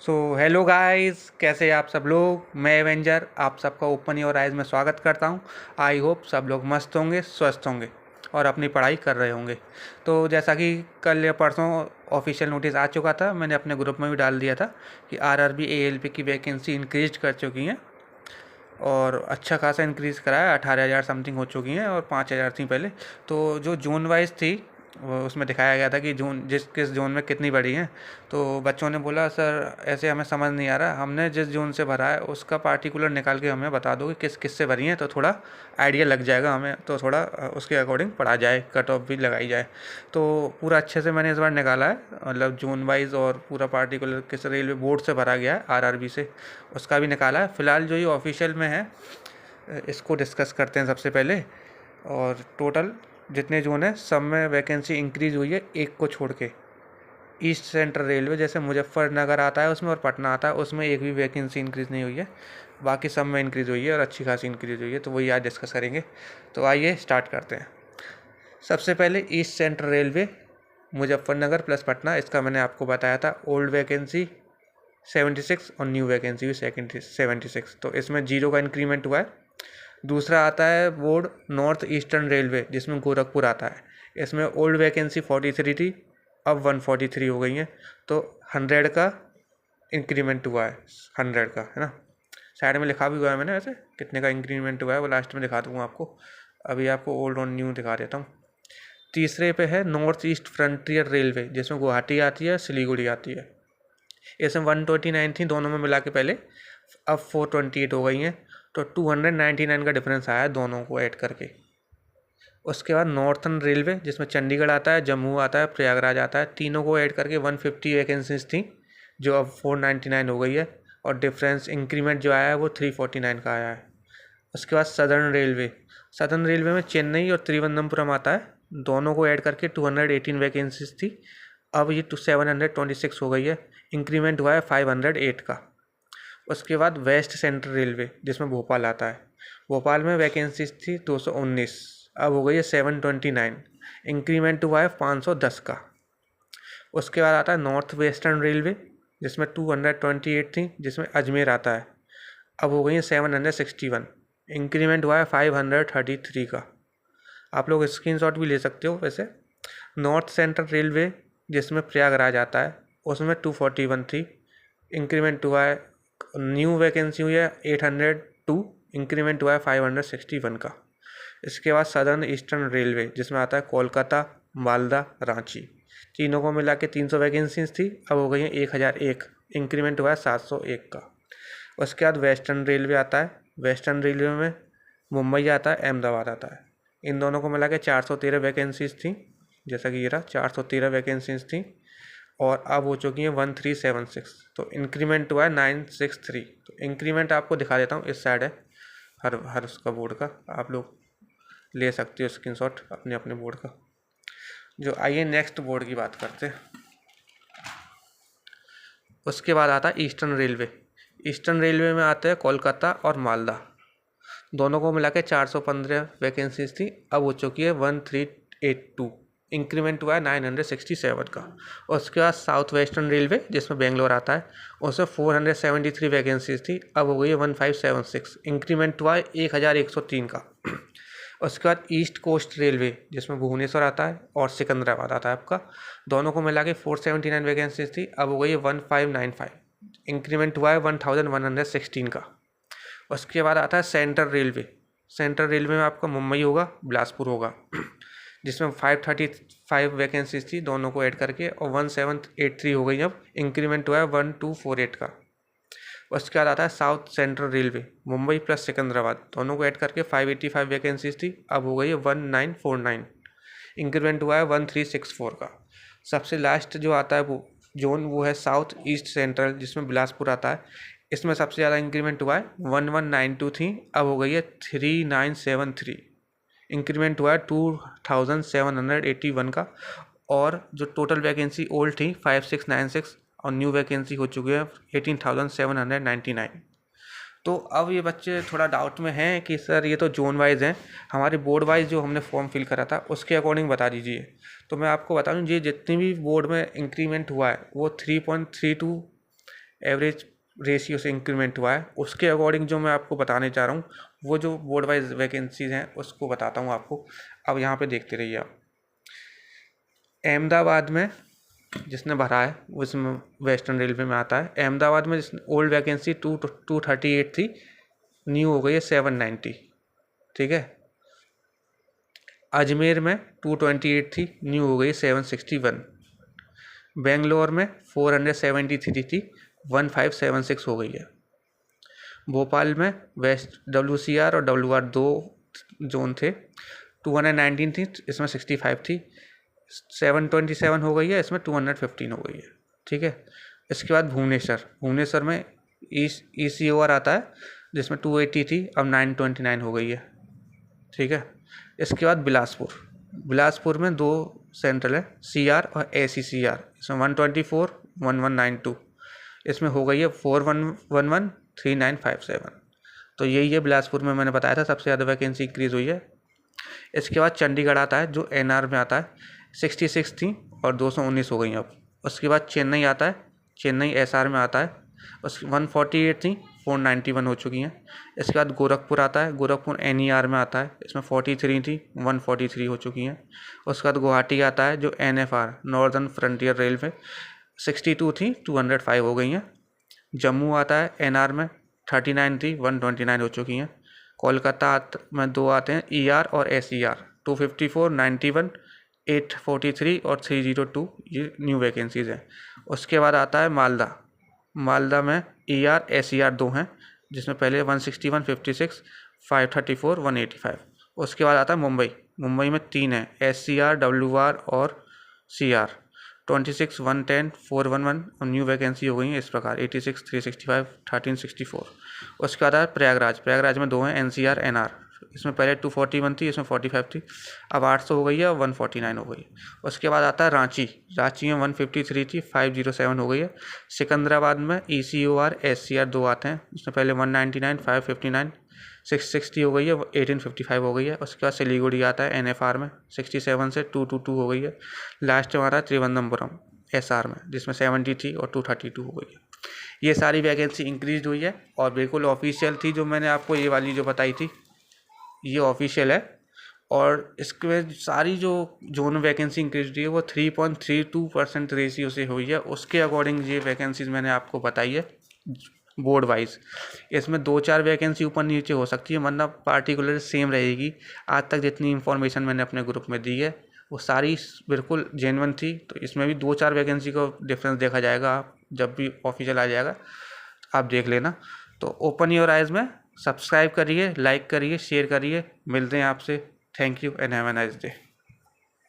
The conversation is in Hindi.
सो हेलो गाइस, कैसे हैं आप सब लोग। मैं एवेंजर आप सबका ओपन योर आइज में स्वागत करता हूं। आई होप सब लोग मस्त होंगे, स्वस्थ होंगे और अपनी पढ़ाई कर रहे होंगे। तो जैसा कि कल या परसों ऑफिशियल नोटिस आ चुका था, मैंने अपने ग्रुप में भी डाल दिया था कि आरआरबी एएलपी की वैकेंसी इंक्रीज कर चुकी हैं और अच्छा खासा इंक्रीज़ करा है। 18,000 समथिंग हो चुकी हैं और 5,000 थी पहले। तो जो जोन वाइज थी उसमें दिखाया गया था कि जोन किस जोन में कितनी बढ़ी हैं। तो बच्चों ने बोला सर ऐसे हमें समझ नहीं आ रहा, हमने जिस जोन से भरा है उसका पार्टिकुलर निकाल के हमें बता दो कि किस किस से भरी हैं, तो थोड़ा आइडिया लग जाएगा हमें, तो थोड़ा उसके अकॉर्डिंग पढ़ा जाए, कट ऑफ भी लगाई जाए। तो पूरा अच्छे से मैंने इस बार निकाला है, मतलब जोन वाइज और पूरा पार्टिकुलर किस रेलवे बोर्ड से भरा गया है आरआरबी से, उसका भी निकाला है। फिलहाल जो ये ऑफिशियल में है इसको डिस्कस करते हैं सबसे पहले। और टोटल जितने जोन है सब में वैकेंसी इंक्रीज़ हुई है, एक को छोड़ के। ईस्ट सेंट्रल रेलवे जैसे मुजफ्फरनगर आता है उसमें और पटना आता है, उसमें एक भी वैकेंसी इंक्रीज़ नहीं हुई है। बाकी सब में इंक्रीज़ हुई है और अच्छी खासी इंक्रीज़ हुई है, तो वही आज डिस्कस करेंगे। तो आइए स्टार्ट करते हैं। सबसे पहले east central railway Muzaffarnagar plus Patna, इसका मैंने आपको बताया था। ओल्ड वैकेंसी 76 और न्यू वैकेंसी भी 76, तो इसमें 0 का इंक्रीमेंट हुआ है। दूसरा आता है बोर्ड नॉर्थ ईस्टर्न रेलवे, जिसमें गोरखपुर आता है। इसमें ओल्ड वैकेंसी 43 थी, अब 143 हो गई हैं, तो 100 का इंक्रीमेंट हुआ है। 100 का है ना, साइड में लिखा भी हुआ है मैंने, वैसे कितने का इंक्रीमेंट हुआ है वो लास्ट में दिखा दूँगा आपको। अभी आपको ओल्ड और न्यू दिखा देता हूँ। तीसरे पे है नॉर्थ ईस्ट फ्रंटियर रेलवे, जिसमें गुवाहाटी आती है, सिलीगुड़ी आती है। इसमें 129 थी दोनों में मिला के पहले, अब 428 हो गई हैं, तो 299 का डिफरेंस आया है दोनों को ऐड करके। उसके बाद नॉर्थर्न रेलवे, जिसमें चंडीगढ़ आता है, जम्मू आता है, प्रयागराज आता है, तीनों को ऐड करके 150 वैकेंसीज थी, जो अब 499 हो गई है। और डिफरेंस इंक्रीमेंट जो आया है वो 349 का आया है। उसके बाद सदर्न रेलवे में चेन्नई और त्रिवनंतपुरम आता है, दोनों को ऐड करके 218 वैकेंसीज थी, अब ये 726 हो गई है। इंक्रीमेंट हुआ है 508 का। उसके बाद वेस्ट सेंट्रल रेलवे, जिसमें भोपाल आता है, भोपाल में वैकेंसीज थी 219, अब हो गई है 729। इंक्रीमेंट हुआ है 510 का। उसके बाद आता है नॉर्थ वेस्टर्न रेलवे, जिसमें 228 थी, जिसमें अजमेर आता है, अब हो गई है 761। इंक्रीमेंट हुआ है 533 का। आप लोग स्क्रीनशॉट भी ले सकते हो वैसे। नॉर्थ सेंट्रल रेलवे, जिसमें प्रयागराज आता है, उसमें 241 थी, इंक्रीमेंट हुआ है, न्यू वैकेंसी हुई है 802, इंक्रीमेंट हुआ है 561 का। इसके बाद सदर्न ईस्टर्न रेलवे, जिसमें आता है कोलकाता, मालदा, रांची, तीनों को मिला के 300 वैकेंसीज थी, अब हो गई हैं 1001, इंक्रीमेंट हुआ है 701 का। उसके बाद वेस्टर्न रेलवे आता है, वेस्टर्न रेलवे में मुंबई आता है, अहमदाबाद आता है, इन दोनों को मिला के 413 वैकेंसीज थी, जैसा कि ये रहा 413 वैकेंसीज थी, और अब हो चुकी हैं 1376, तो इंक्रीमेंट हुआ है 963। तो इंक्रीमेंट आपको दिखा देता हूँ, इस साइड है हर हर उसका बोर्ड का, आप लोग ले सकते हो स्क्रीनशॉट अपने अपने बोर्ड का। जो आइए नेक्स्ट बोर्ड की बात करते हैं। उसके बाद आता है ईस्टर्न रेलवे। ईस्टर्न रेलवे में आते हैं कोलकाता और मालदा, दोनों को मिला के 415 वैकेंसीज थी, अब हो चुकी है 1382। इंक्रीमेंट हुआ है 967 का। और उसके बाद साउथ वेस्टर्न रेलवे, जिसमें बेंगलोर आता है, उसमें 473 वैकेंसीज थी, अब हो गई है 1576। इंक्रीमेंट हुआ है 1103 का। उसके बाद ईस्ट कोस्ट रेलवे, जिसमें भुवनेश्वर आता है और सिकंदराबाद आता है आपका, दोनों को मिला के 479 वैकेंसीज थी, अब हो गई है 1595। इंक्रीमेंट हुआ है 1116 का। उसके बाद आता है सेंट्रल रेलवे। सेंट्रल रेलवे में आपका मुंबई होगा, बिलासपुर होगा, जिसमें 535 वैकेंसीज थी दोनों को ऐड करके, और 1783 हो गई, अब इंक्रीमेंट हुआ है 1248 का। उसके बाद आता है south central railway, Mumbai plus Secunderabad, दोनों को ऐड करके 585 वैकेंसीज थी, अब हो गई है 1949। इंक्रीमेंट हुआ है 1364 का। सबसे लास्ट जो आता है वो जोन, वो है साउथ ईस्ट सेंट्रल, जिसमें बिलासपुर आता है, इसमें सबसे ज़्यादा इंक्रीमेंट हुआ है 1192 थी, अब हो गई है 3973। इंक्रीमेंट हुआ है 2781 का। और जो टोटल वैकेंसी ओल्ड थी 5696, और न्यू वैकेंसी हो चुकी है 18,799। तो अब ये बच्चे थोड़ा डाउट में हैं कि सर ये तो जोन वाइज हैं, हमारे बोर्ड वाइज जो हमने फॉर्म फिल करा था उसके अकॉर्डिंग बता दीजिए। तो मैं आपको बता दूं, ये जितनी भी बोर्ड में इंक्रीमेंट हुआ है वो 3.32 एवरेज रेशियो से इंक्रीमेंट हुआ है, उसके अकॉर्डिंग जो मैं आपको बताने चाह रहा हूँ वो जो बोर्ड वाइज वैकेंसीज हैं उसको बताता हूँ आपको। अब यहाँ पे देखते रहिए आप। अहमदाबाद में जिसने भरा है उसमें वेस्टर्न रेलवे में आता है। अहमदाबाद में ओल्ड वैकेंसी 238 थी, न्यू हो गई है 790। ठीक है। अजमेर में 228 थी, न्यू हो गई 761। बेंगलोर में 473 थी, 1576 हो गई है। भोपाल में वेस्ट WCR और WR दो जोन थे, 219 थी, इसमें 65 थी, 727 हो गई है, इसमें 215 हो गई है। ठीक है। इसके बाद भुवनेश्वर में ECOR आता है जिसमें 280 थी, अब 929 हो गई है। ठीक है। इसके बाद बिलासपुर में दो सेंट्रल है, CR और ACCR, इसमें 124 1192, इसमें हो गई है 4111 3957। तो यही है बिलासपुर में, मैंने बताया था सबसे ज़्यादा वैकेंसी इंक्रीज़ हुई है। इसके बाद चंडीगढ़ आता है जो NR में आता है, 66 थी और 219 हो गई अब। उसके बाद चेन्नई आता है, चेन्नई SR में आता है, उस 148 थी, 491 हो चुकी हैं। इसके बाद गोरखपुर आता है, गोरखपुर NER में आता है, इसमें 43 थी, 143 हो चुकी हैं। उसके बाद गुवाहाटी आता है जो NFR नॉर्दर्न फ्रंटियर रेलवे, 62 थी, 205 हो गई हैं। जम्मू आता है NR में, 39 थी, 129 हो चुकी हैं। कोलकाता में दो आते हैं, ER और SER, 254 91 843 और 302, ये न्यू वैकेंसीज़ हैं। उसके बाद आता है मालदा में ER SER दो हैं, जिसमें पहले 161 56 534 185। उसके बाद आता है मुंबई में 3 है, SCR WR और CR, 26 110 411 और न्यू वैकेंसी हो गई है इस प्रकार 86 365 1364। उसके बाद आता है प्रयागराज में दो हैं, NCR NR, इसमें पहले 241 थी, इसमें 45 थी, अब 800 हो गई है और 149 हो गई है। उसके बाद आता है रांची में 153 थी, 507 हो गई है। सिकंदराबाद में ECOR SCR दो आते हैं, इसमें पहले 199 559 660 हो गई है, 1855 हो गई है। उसके बाद सिलीगुड़ी आता है NFR में, 67 से 222 हो गई है। लास्ट में आ रहा है त्रिवंतपुरम SR में, जिसमें 70 थी और 232 हो गई है। ये सारी वैकेंसी इंक्रीज हुई है और बिल्कुल ऑफिशियल थी, जो मैंने आपको ये वाली जो बताई थी ये ऑफिशियल है। और इसके सारी जो जोन वैकेंसी इंक्रीज हुई है वो 3.32% रेशियो से हुई है। उसके अकॉर्डिंग ये वैकेंसीज मैंने आपको बताई है बोर्ड वाइज। इसमें 2-4 वैकेंसी ऊपर नीचे हो सकती है, मतलब पार्टिकुलर सेम रहेगी। आज तक जितनी इन्फॉर्मेशन मैंने अपने ग्रुप में दी है वो सारी बिल्कुल जेन्युइन थी, तो इसमें भी 2-4 वैकेंसी का डिफरेंस देखा जाएगा। आप जब भी ऑफिशियल आ जाएगा आप देख लेना। तो ओपन योर आइज़ में सब्सक्राइब करिए, लाइक करिए, शेयर करिए। मिलते हैं आपसे। Thank you and have a nice day.